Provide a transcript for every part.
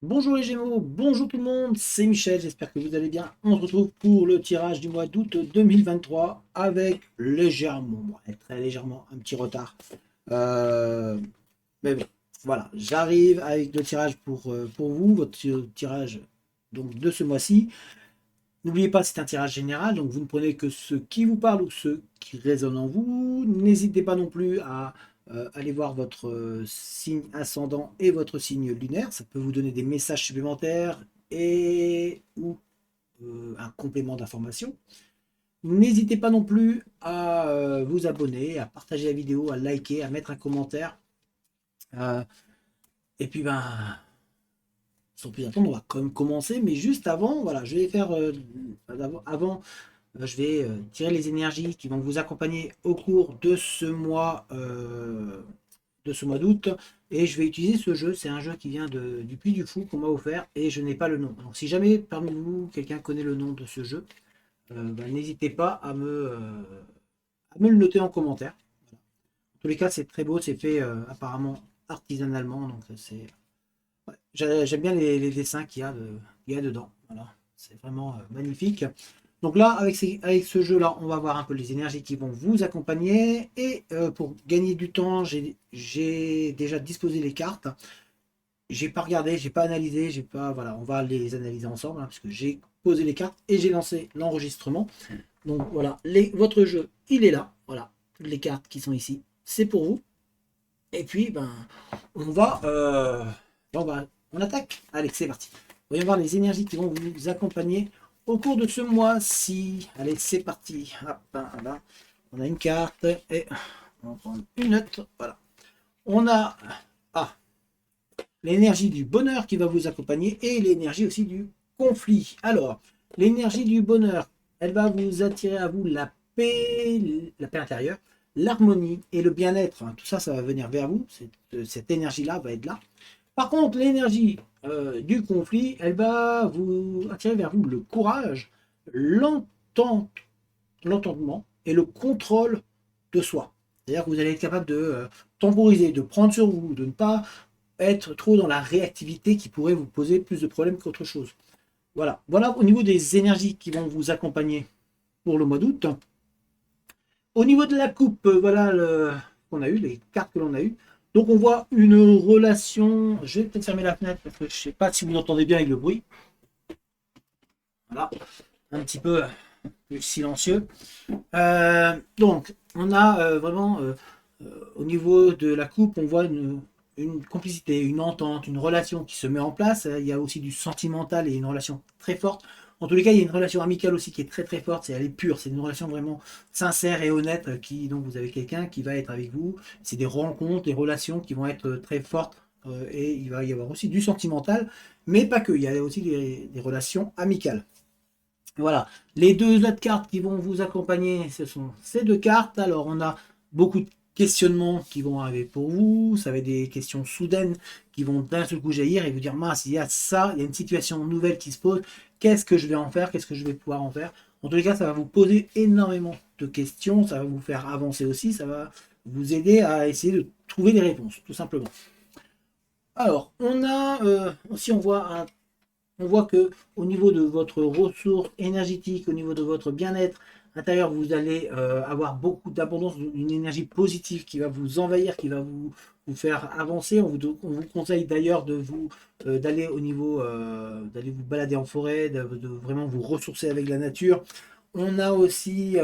Bonjour les Gémeaux, bonjour tout le monde, c'est Michel, j'espère que vous allez bien. On se retrouve pour le tirage du mois d'août 2023 avec légèrement, très légèrement, un petit retard. Euh, mais bon, voilà, j'arrive avec le tirage pour vous, votre tirage donc, de ce mois-ci. N'oubliez pas, c'est un tirage général, donc vous ne prenez que ceux qui vous parlent ou ceux qui résonnent en vous. N'hésitez pas non plus à aller voir votre signe ascendant et votre signe lunaire. Ça peut vous donner des messages supplémentaires et ou un complément d'information. N'hésitez pas non plus à vous abonner, à partager la vidéo, à liker, à mettre un commentaire. Euh, et puis, sans plus attendre, on va quand même commencer. Mais juste avant, voilà, je vais faire avant je vais tirer les énergies qui vont vous accompagner au cours de ce mois d'août. Et je vais utiliser ce jeu. C'est un jeu qui vient du Puy du Fou qu'on m'a offert et je n'ai pas le nom. Donc si jamais parmi vous, quelqu'un connaît le nom de ce jeu, n'hésitez pas à me le noter en commentaire. En tous les cas, c'est très beau. C'est fait apparemment artisanalement. Donc c'est ouais, j'aime bien les dessins qu'il y a dedans. Voilà. C'est vraiment magnifique. Donc là, avec ce jeu-là, on va voir un peu les énergies qui vont vous accompagner. Et pour gagner du temps, j'ai déjà disposé les cartes. J'ai pas regardé, j'ai pas analysé, j'ai pas. Voilà, on va les analyser ensemble, parce que j'ai posé les cartes et j'ai lancé l'enregistrement. Donc voilà, votre jeu, il est là. Voilà, les cartes qui sont ici, c'est pour vous. Et puis, on va, on attaque. Allez, c'est parti. Voyons voir les énergies qui vont vous accompagner au cours de ce mois-ci. Allez, c'est parti. Hop, là. On a une carte et on va prendre une autre. Voilà. On a l'énergie du bonheur qui va vous accompagner et l'énergie aussi du conflit. Alors, l'énergie du bonheur, elle va vous attirer à vous la paix intérieure, l'harmonie et le bien-être. Tout ça, ça va venir vers vous. Cette énergie-là va être là. Par contre, l'énergie du conflit, elle va vous attirer vers vous le courage, l'entente, l'entendement et le contrôle de soi. C'est-à-dire que vous allez être capable de temporiser, de prendre sur vous, de ne pas être trop dans la réactivité qui pourrait vous poser plus de problèmes qu'autre chose. Voilà. Voilà au niveau des énergies qui vont vous accompagner pour le mois d'août. Au niveau de la coupe, voilà qu'on a eu, les cartes que l'on a eues. Donc on voit une relation. Je vais peut-être fermer la fenêtre parce que je ne sais pas si vous entendez bien avec le bruit. Voilà, un petit peu plus silencieux. Donc on a vraiment au niveau de la coupe, on voit une complicité, une entente, une relation qui se met en place. Il y a aussi du sentimental et une relation très forte. En tous les cas, il y a une relation amicale aussi qui est très très forte. Elle est pure. C'est une relation vraiment sincère et honnête. Donc vous avez quelqu'un qui va être avec vous. C'est des rencontres, des relations qui vont être très fortes. Et il va y avoir aussi du sentimental, mais pas que. Il y a aussi des relations amicales. Voilà, les deux autres cartes qui vont vous accompagner, ce sont ces deux cartes. Alors, on a beaucoup de questionnements qui vont arriver pour vous. Ça va être des questions soudaines qui vont d'un seul coup jaillir et vous dire, mince, il y a ça, il y a une situation nouvelle qui se pose. Qu'est-ce que je vais en faire? Qu'est-ce que je vais pouvoir en faire? En tous les cas, ça va vous poser énormément de questions. Ça va vous faire avancer aussi. Ça va vous aider à essayer de trouver des réponses, tout simplement. Alors, on a aussi, on voit que au niveau de votre ressource énergétique, au niveau de votre bien-être intérieur, vous allez avoir beaucoup d'abondance, une énergie positive qui va vous envahir, qui va vous faire avancer. On vous conseille d'ailleurs de vous d'aller au niveau, d'aller vous balader en forêt, de vraiment vous ressourcer avec la nature. On a aussi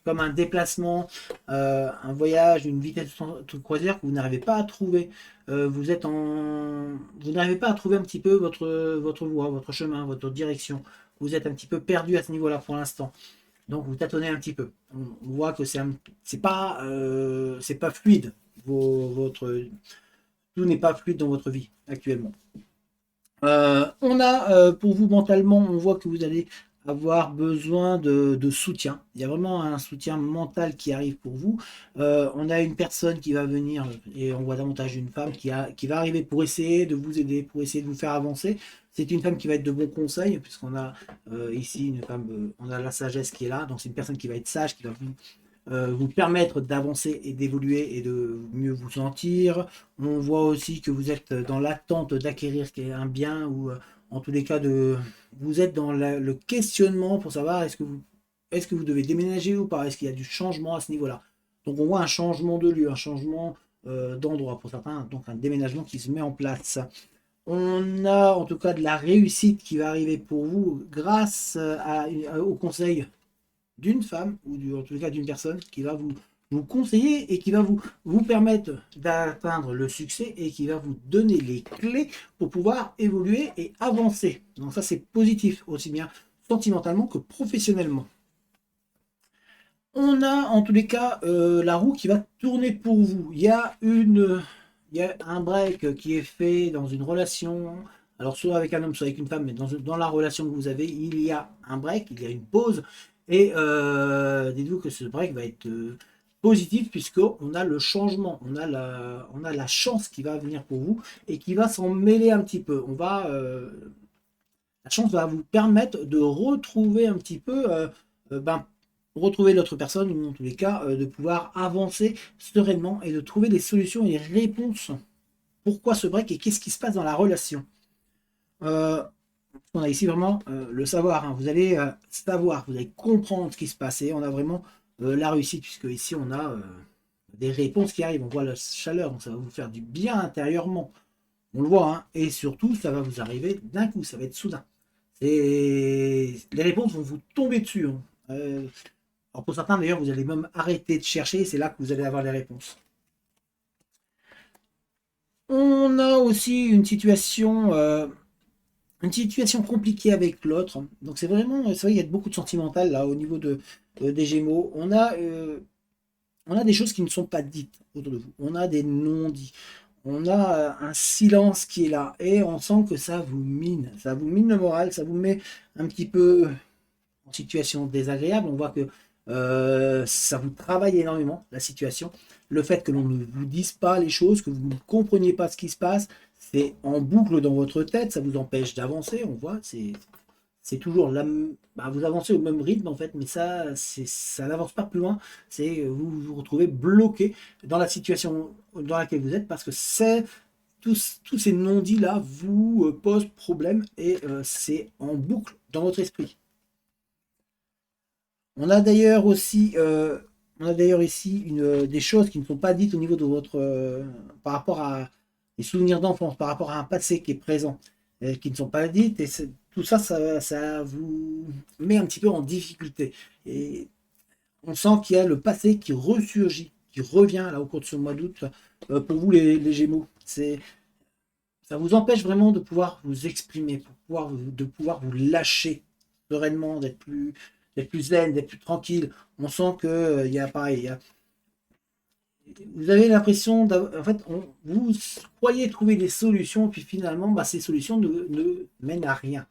comme un déplacement, un voyage, une vitesse de croisière que vous n'arrivez pas à trouver. Vous n'arrivez pas à trouver un petit peu votre voie, votre chemin, votre direction. Vous êtes un petit peu perdu à ce niveau-là pour l'instant. Donc vous tâtonnez un petit peu. On voit que c'est pas fluide. Tout n'est pas fluide dans votre vie actuellement. On a pour vous mentalement, on voit que vous allez avoir besoin de soutien. Il y a vraiment un soutien mental qui arrive pour vous. On a une personne qui va venir, et on voit davantage une femme qui va arriver pour essayer de vous aider, pour essayer de vous faire avancer. C'est une femme qui va être de bons conseils, puisqu'on a ici une femme, on a la sagesse qui est là, donc c'est une personne qui va être sage, qui va vous permettre d'avancer et d'évoluer et de mieux vous sentir. On voit aussi que vous êtes dans l'attente d'acquérir un bien ou en tous les cas vous êtes dans le questionnement pour savoir est-ce que vous devez déménager ou pas, est-ce qu'il y a du changement à ce niveau-là. Donc on voit un changement de lieu, un changement d'endroit pour certains, donc un déménagement qui se met en place. On a en tout cas de la réussite qui va arriver pour vous grâce au conseil d'une femme, ou en tout cas d'une personne, qui va vous conseiller et qui va vous permettre d'atteindre le succès et qui va vous donner les clés pour pouvoir évoluer et avancer. Donc ça c'est positif, aussi bien sentimentalement que professionnellement. On a en tous les cas la roue qui va tourner pour vous. Il y a un break qui est fait dans une relation, alors soit avec un homme, soit avec une femme, mais dans la relation que vous avez, il y a un break, il y a une pause. Et dites-vous que ce break va être positif puisqu'on a le changement, on a la chance qui va venir pour vous et qui va s'en mêler un petit peu. La chance va vous permettre de retrouver un petit peu retrouver l'autre personne, ou en tous les cas, de pouvoir avancer sereinement et de trouver des solutions et des réponses. Pourquoi ce break et qu'est-ce qui se passe dans la relation. On a ici vraiment le savoir. Hein. Vous allez savoir, vous allez comprendre ce qui se passe. Et on a vraiment la réussite, puisque ici on a des réponses qui arrivent. On voit la chaleur, donc ça va vous faire du bien intérieurement. On le voit, hein. Et surtout, ça va vous arriver d'un coup, ça va être soudain. Les réponses vont vous tomber dessus. Hein. Alors pour certains, d'ailleurs, vous allez même arrêter de chercher, c'est là que vous allez avoir les réponses. On a aussi une situation compliquée avec l'autre. Donc c'est vraiment, c'est vrai, il y a beaucoup de sentimental là au niveau des Gémeaux. On a des choses qui ne sont pas dites autour de vous. On a des non-dits. On a un silence qui est là et on sent que ça vous mine le moral, ça vous met un petit peu en situation désagréable. On voit que ça vous travaille énormément, la situation. Le fait que l'on ne vous dise pas les choses, que vous ne compreniez pas ce qui se passe, c'est en boucle dans votre tête, ça vous empêche d'avancer, on voit, c'est toujours vous avancez au même rythme en fait, mais ça n'avance pas plus loin, vous vous retrouvez bloqué dans la situation dans laquelle vous êtes parce que tous ces non-dits là vous posent problème et c'est en boucle dans votre esprit. On a d'ailleurs aussi, ici des choses qui ne sont pas dites au niveau de votre, par rapport à des souvenirs d'enfance, par rapport à un passé qui est présent, qui ne sont pas dites, et tout ça, ça vous met un petit peu en difficulté. Et on sent qu'il y a le passé qui ressurgit, qui revient là au cours de ce mois d'août pour vous les Gémeaux. Ça vous empêche vraiment de pouvoir vous exprimer, de pouvoir vous lâcher sereinement, d'être plus zen, d'être plus tranquille. On sent que il y a pareil, vous avez l'impression en fait, vous croyez trouver des solutions, puis finalement, ces solutions ne mènent à rien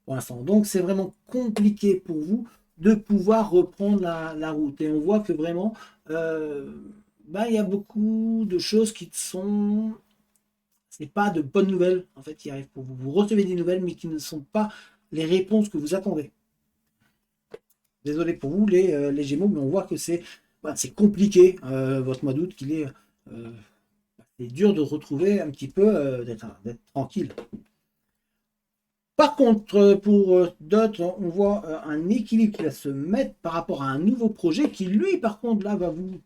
pour l'instant. Donc c'est vraiment compliqué pour vous de pouvoir reprendre la route. Et on voit que vraiment, il y a beaucoup de choses qui sont c'est pas de bonnes nouvelles en fait qui arrivent pour vous. Vous recevez des nouvelles, mais qui ne sont pas les réponses que vous attendez. Désolé pour vous, les Gémeaux, mais on voit que c'est compliqué votre mois d'août, euh, c'est dur de retrouver un petit peu, d'être tranquille. Par contre, pour d'autres, on voit un équilibre qui va se mettre par rapport à un nouveau projet qui, lui, par contre, là, va vous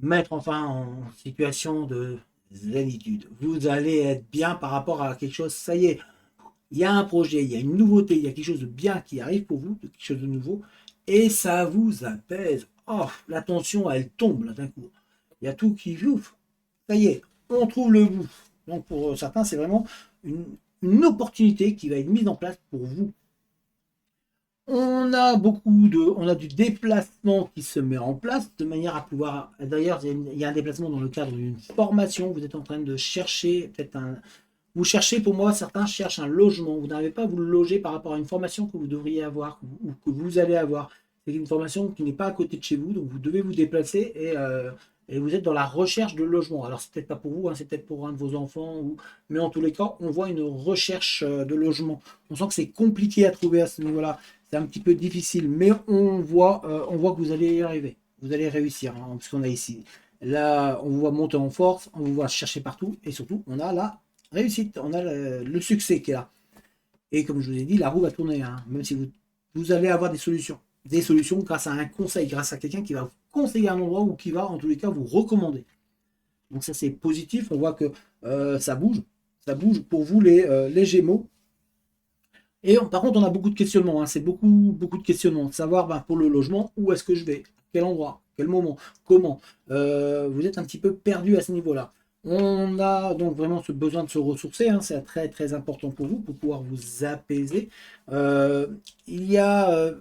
mettre enfin en situation de zénitude. Vous allez être bien par rapport à quelque chose, ça y est, il y a un projet, il y a une nouveauté, il y a quelque chose de bien qui arrive pour vous, quelque chose de nouveau, et ça vous apaise. Oh, la tension, elle tombe là d'un coup. Il y a tout qui ouf. Ça y est, on trouve le bout. Donc pour certains, c'est vraiment une opportunité qui va être mise en place pour vous. On a du déplacement qui se met en place de manière à pouvoir. D'ailleurs, il y a un déplacement dans le cadre d'une formation. Vous êtes en train de chercher vous cherchez, pour moi, certains cherchent un logement. Vous n'arrivez pas à vous loger par rapport à une formation que vous devriez avoir ou que vous allez avoir. C'est une formation qui n'est pas à côté de chez vous, donc vous devez vous déplacer et vous êtes dans la recherche de logement. Alors, c'est peut-être pas pour vous, hein, c'est peut-être pour un de vos enfants, mais en tous les cas, on voit une recherche de logement. On sent que c'est compliqué à trouver à ce niveau-là. C'est un petit peu difficile, mais on voit que vous allez y arriver. vous allez réussir, hein, parce qu'on a ici. Là, on vous voit monter en force, on vous voit chercher partout, et surtout, on a la réussite, on a le succès qui est là. Et comme je vous ai dit, la roue va tourner, hein, même si vous allez avoir des solutions. Des solutions grâce à un conseil, grâce à quelqu'un qui va vous conseiller un endroit ou qui va, en tous les cas, vous recommander. Donc ça, c'est positif. On voit que ça bouge. Ça bouge pour vous, les Gémeaux. Et par contre, on a beaucoup de questionnements, hein. C'est beaucoup de questionnements. De savoir pour le logement, où est-ce que je vais, quel endroit, quel moment, comment. Vous êtes un petit peu perdu à ce niveau-là. On a donc vraiment ce besoin de se ressourcer, hein. C'est très très important pour vous, pour pouvoir vous apaiser. Euh, il y a, euh,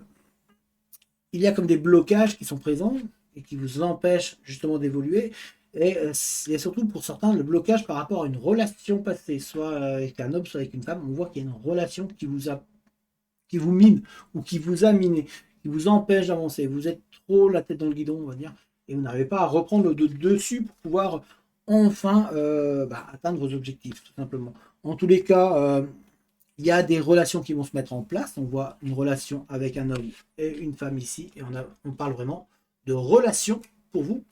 il y a comme des blocages qui sont présents et qui vous empêchent justement d'évoluer. Et il y a surtout pour certains le blocage par rapport à une relation passée, soit avec un homme, soit avec une femme. On voit qu'il y a une relation qui vous mine ou qui vous a miné, qui vous empêche d'avancer. Vous êtes trop la tête dans le guidon, on va dire, et vous n'arrivez pas à reprendre le dessus pour pouvoir enfin atteindre vos objectifs, tout simplement. En tous les cas, il y a des relations qui vont se mettre en place. On voit une relation avec un homme et une femme ici, et on parle vraiment de relations pour vous,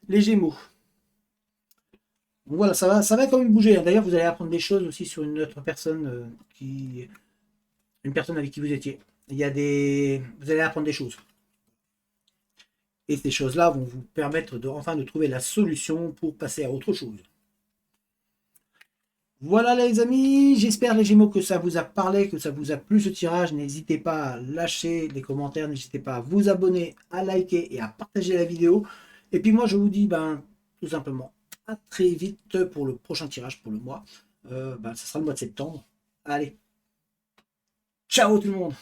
les Gémeaux. Donc voilà, ça va quand même bouger, hein. D'ailleurs, vous allez apprendre des choses aussi sur une autre personne une personne avec qui vous étiez. Vous allez apprendre des choses. Et ces choses-là vont vous permettre enfin de trouver la solution pour passer à autre chose. Voilà les amis, j'espère les Gémeaux que ça vous a parlé, que ça vous a plu ce tirage. N'hésitez pas à lâcher les commentaires, n'hésitez pas à vous abonner, à liker et à partager la vidéo. Et puis moi je vous dis tout simplement à très vite pour le prochain tirage pour le mois. Ça sera le mois de septembre. Allez, ciao tout le monde!